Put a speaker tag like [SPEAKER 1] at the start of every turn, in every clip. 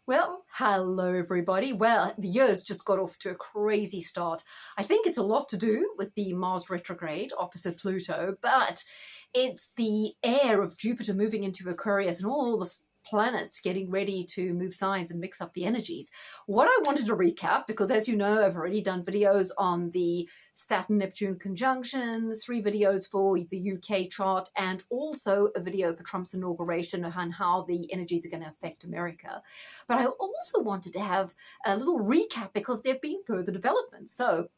[SPEAKER 1] Well, hello everybody. Well, the year's just got off to a crazy start. I think it's a lot to do with the Mars retrograde opposite Pluto, but it's the air of Jupiter moving into Aquarius and all the planets getting ready to move signs and mix up the energies. What I wanted to recap, because as you know, I've already done videos on the Saturn-Neptune conjunction, 3 videos for the UK chart, and also a video for Trump's inauguration on how the energies are going to affect America. But I also wanted to have a little recap because there have been further developments. So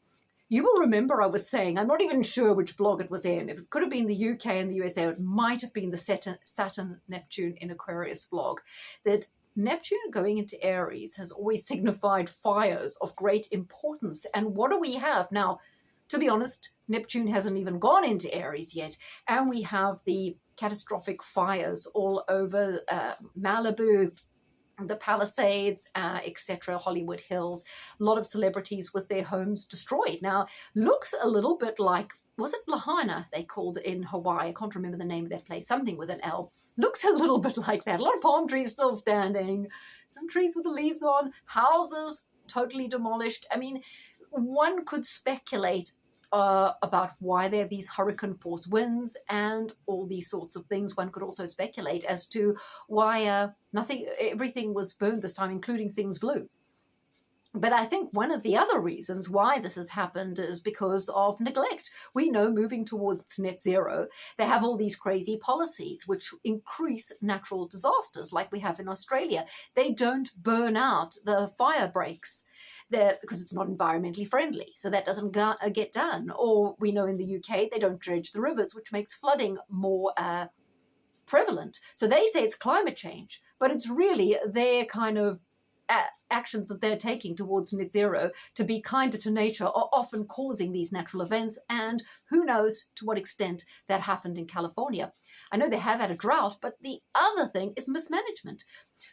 [SPEAKER 1] you will remember I was saying, I'm not even sure which vlog it was in. If it could have been the UK and the USA, it might have been the Saturn-Neptune in Aquarius vlog, that Neptune going into Aries has always signified fires of great importance. And what do we have? Now, to be honest, Neptune hasn't even gone into Aries yet. And we have the catastrophic fires all over Malibu, the Palisades, etc., Hollywood Hills, a lot of celebrities with their homes destroyed. Now, looks a little bit like, was it Lahaina they called it in Hawaii? I can't remember the name of that place, something with an L. Looks a little bit like that. A lot of palm trees still standing, some trees with the leaves on, houses totally demolished. I mean, one could speculate about why there are these hurricane force winds and all these sorts of things. One could also speculate as to why everything was burned this time, including things blue. But I think one of the other reasons why this has happened is because of neglect. We know moving towards net zero, they have all these crazy policies which increase natural disasters like we have in Australia. They don't burn out the fire breaks because it's not environmentally friendly. So that doesn't get done. Or we know in the UK, they don't dredge the rivers, which makes flooding more prevalent. So they say it's climate change, but it's really their kind of actions that they're taking towards net zero to be kinder to nature are often causing these natural events, and who knows to what extent that happened in California. I know they have had a drought, but the other thing is mismanagement.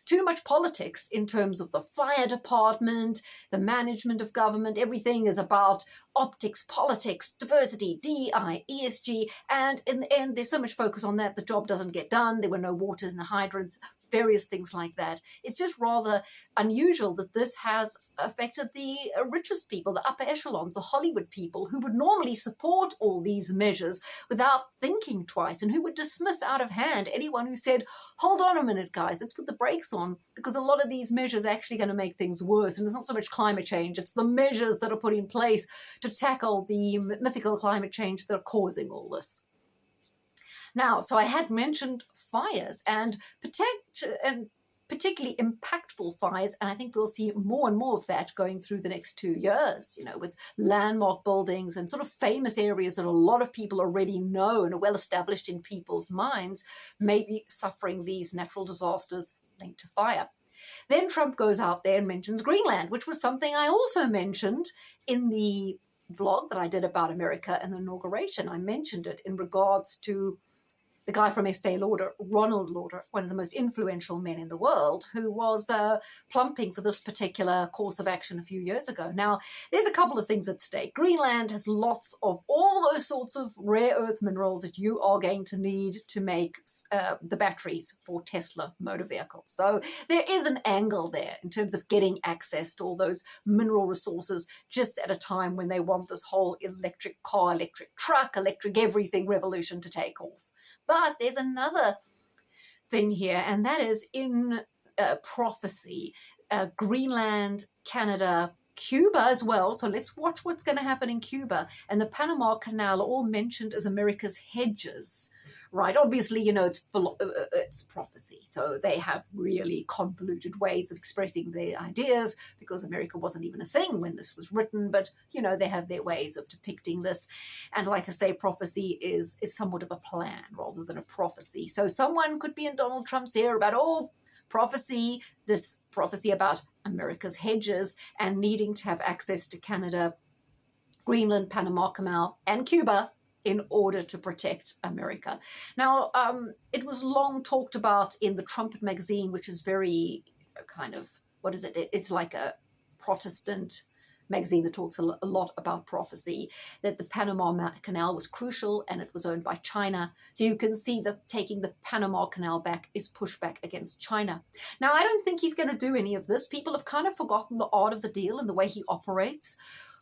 [SPEAKER 1] Too much politics in terms of the fire department, the management of government. Everything is about optics, politics, diversity, DEI, ESG, and in the end, there's so much focus on that, the job doesn't get done. There were no waters in the hydrants, various things like that. It's just rather unusual that this has affected the richest people, the upper echelons, the Hollywood people, who would normally support all these measures without thinking twice and who would dismiss out of hand anyone who said, hold on a minute, guys, let's put the brakes on, because a lot of these measures are actually going to make things worse. And it's not so much climate change, it's the measures that are put in place to tackle the mythical climate change that are causing all this. Now, so I had mentioned fires and particularly impactful fires, and I think we'll see more and more of that going through the next 2 years, with landmark buildings and sort of famous areas that a lot of people already know and are well established in people's minds, maybe suffering these natural disasters linked to fire. Then Trump goes out there and mentions Greenland, which was something I also mentioned in the vlog that I did about America and the inauguration. I mentioned it in regards to the guy from Estee Lauder, Ronald Lauder, one of the most influential men in the world, who was plumping for this particular course of action a few years ago. Now, there's a couple of things at stake. Greenland has lots of all those sorts of rare earth minerals that you are going to need to make the batteries for Tesla motor vehicles. So there is an angle there in terms of getting access to all those mineral resources just at a time when they want this whole electric car, electric truck, electric everything revolution to take off. But there's another thing here, and that is in prophecy. Greenland, Canada, Cuba as well. So let's watch what's going to happen in Cuba. And the Panama Canal are all mentioned as America's hedges, right? Obviously, it's prophecy. So they have really convoluted ways of expressing their ideas because America wasn't even a thing when this was written. But, they have their ways of depicting this. And like I say, prophecy is somewhat of a plan rather than a prophecy. So someone could be in Donald Trump's ear about, prophecy, this prophecy about America's hedges and needing to have access to Canada, Greenland, Panama Canal, and Cuba in order to protect America. Now, it was long talked about in the Trumpet magazine, which is very kind of, what is it? It's like a Protestant magazine that talks a lot about prophecy, that the Panama Canal was crucial and it was owned by China. So you can see that taking the Panama Canal back is pushback against China. Now, I don't think he's going to do any of this. People have kind of forgotten the art of the deal and the way he operates.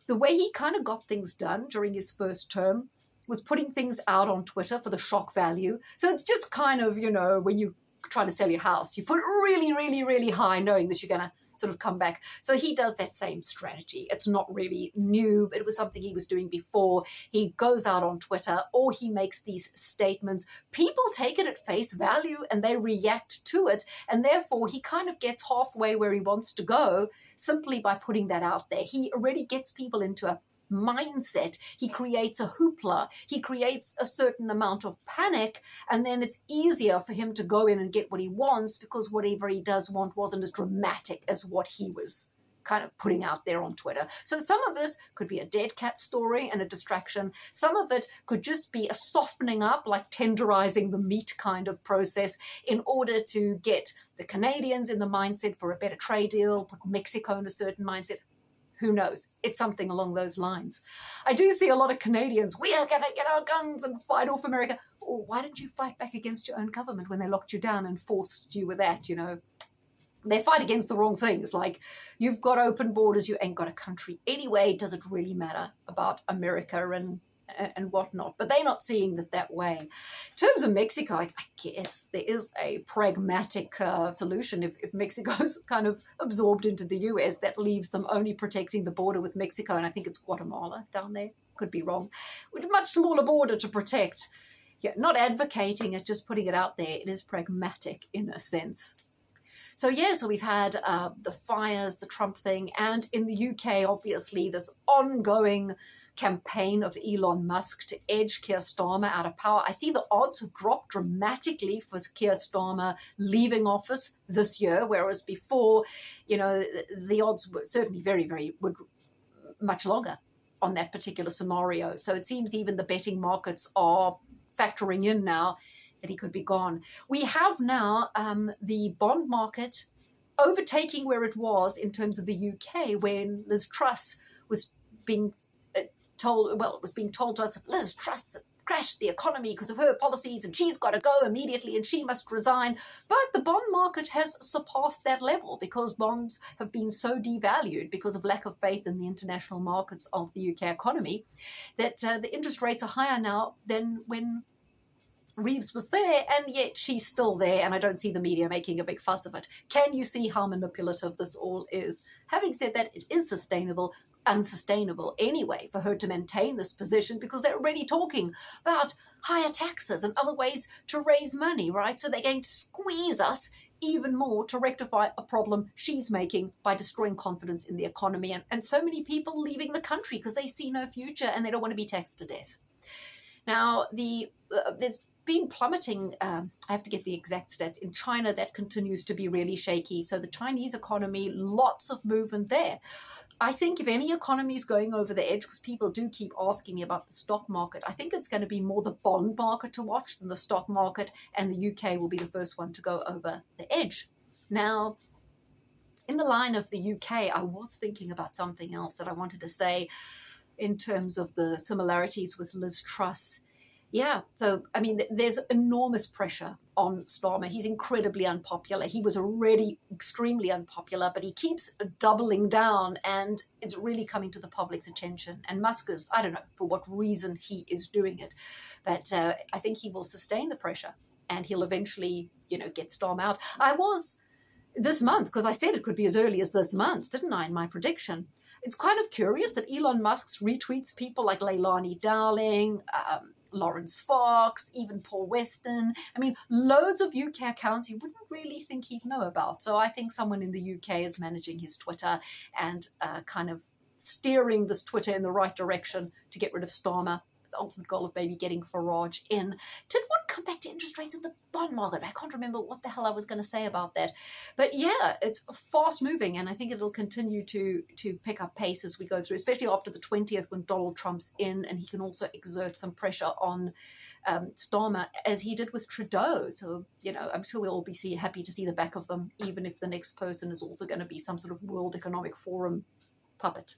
[SPEAKER 1] The way he kind of got things done during his first term was putting things out on Twitter for the shock value. So it's just kind of, when you try to sell your house, you put it really, really, really high, knowing that you're going to sort of come back. So he does that same strategy. It's not really new, but it was something he was doing before. He goes out on Twitter or he makes these statements. People take it at face value and they react to it. And therefore, he kind of gets halfway where he wants to go simply by putting that out there. He already gets people into a mindset. He creates a hoopla. He creates a certain amount of panic, and then it's easier for him to go in and get what he wants, because whatever he does want wasn't as dramatic as what he was kind of putting out there on Twitter. So some of this could be a dead cat story and a distraction. Some of it could just be a softening up, like tenderizing the meat kind of process, in order to get the Canadians in the mindset for a better trade deal, put Mexico in a certain mindset. Who knows? It's something along those lines. I do see a lot of Canadians, we are going to get our guns and fight off America. Oh, why didn't you fight back against your own government when they locked you down and forced you with that, They fight against the wrong things. Like, you've got open borders, you ain't got a country. Anyway, does it really matter about America and whatnot? But they're not seeing that way. In terms of Mexico, I guess there is a pragmatic solution. If Mexico's kind of absorbed into the US, that leaves them only protecting the border with Mexico, and I think it's Guatemala down there. Could be wrong. With a much smaller border to protect. Yeah, not advocating it, just putting it out there. It is pragmatic in a sense. So we've had the fires, the Trump thing, and in the UK, obviously, this ongoing campaign of Elon Musk to edge Keir Starmer out of power. I see the odds have dropped dramatically for Keir Starmer leaving office this year, whereas before, the odds were certainly very, very much longer on that particular scenario. So it seems even the betting markets are factoring in now that he could be gone. We have now the bond market overtaking where it was in terms of the UK when Liz Truss was being told to us that Liz Truss crashed the economy because of her policies and she's got to go immediately and she must resign. But the bond market has surpassed that level because bonds have been so devalued because of lack of faith in the international markets of the UK economy that the interest rates are higher now than when Reeves was there, and yet she's still there, and I don't see the media making a big fuss of it. Can you see how manipulative this all is? Having said that, it is unsustainable anyway for her to maintain this position, because they're already talking about higher taxes and other ways to raise money, right? So they're going to squeeze us even more to rectify a problem she's making by destroying confidence in the economy, and so many people leaving the country because they see no future and they don't want to be taxed to death. Now, there's been plummeting, I have to get the exact stats, in China that continues to be really shaky. So the Chinese economy, lots of movement there. I think if any economy is going over the edge, because people do keep asking me about the stock market, I think it's going to be more the bond market to watch than the stock market, and the UK will be the first one to go over the edge. Now, in the line of the UK, I was thinking about something else that I wanted to say in terms of the similarities with Liz Truss. Yeah, so, there's enormous pressure on Starmer. He's incredibly unpopular. He was already extremely unpopular, but he keeps doubling down, and it's really coming to the public's attention. And Musk is, I don't know for what reason he is doing it, but I think he will sustain the pressure, and he'll eventually, get Starmer out. I was this month, because I said it could be as early as this month, didn't I, in my prediction? It's kind of curious that Elon Musk retweets people like Leilani Dowling, Lawrence Fox, even Paul Weston. Loads of UK accounts you wouldn't really think he'd know about. So I think someone in the UK is managing his Twitter and kind of steering this Twitter in the right direction to get rid of Starmer. The ultimate goal of maybe getting Farage in. Did one come back to interest rates in the bond market? I can't remember what the hell I was going to say about that. But yeah, it's fast moving, and I think it'll continue to pick up pace as we go through, especially after the 20th when Donald Trump's in, and he can also exert some pressure on Starmer as he did with Trudeau. So, I'm sure we'll all be happy to see the back of them, even if the next person is also going to be some sort of World Economic Forum puppet.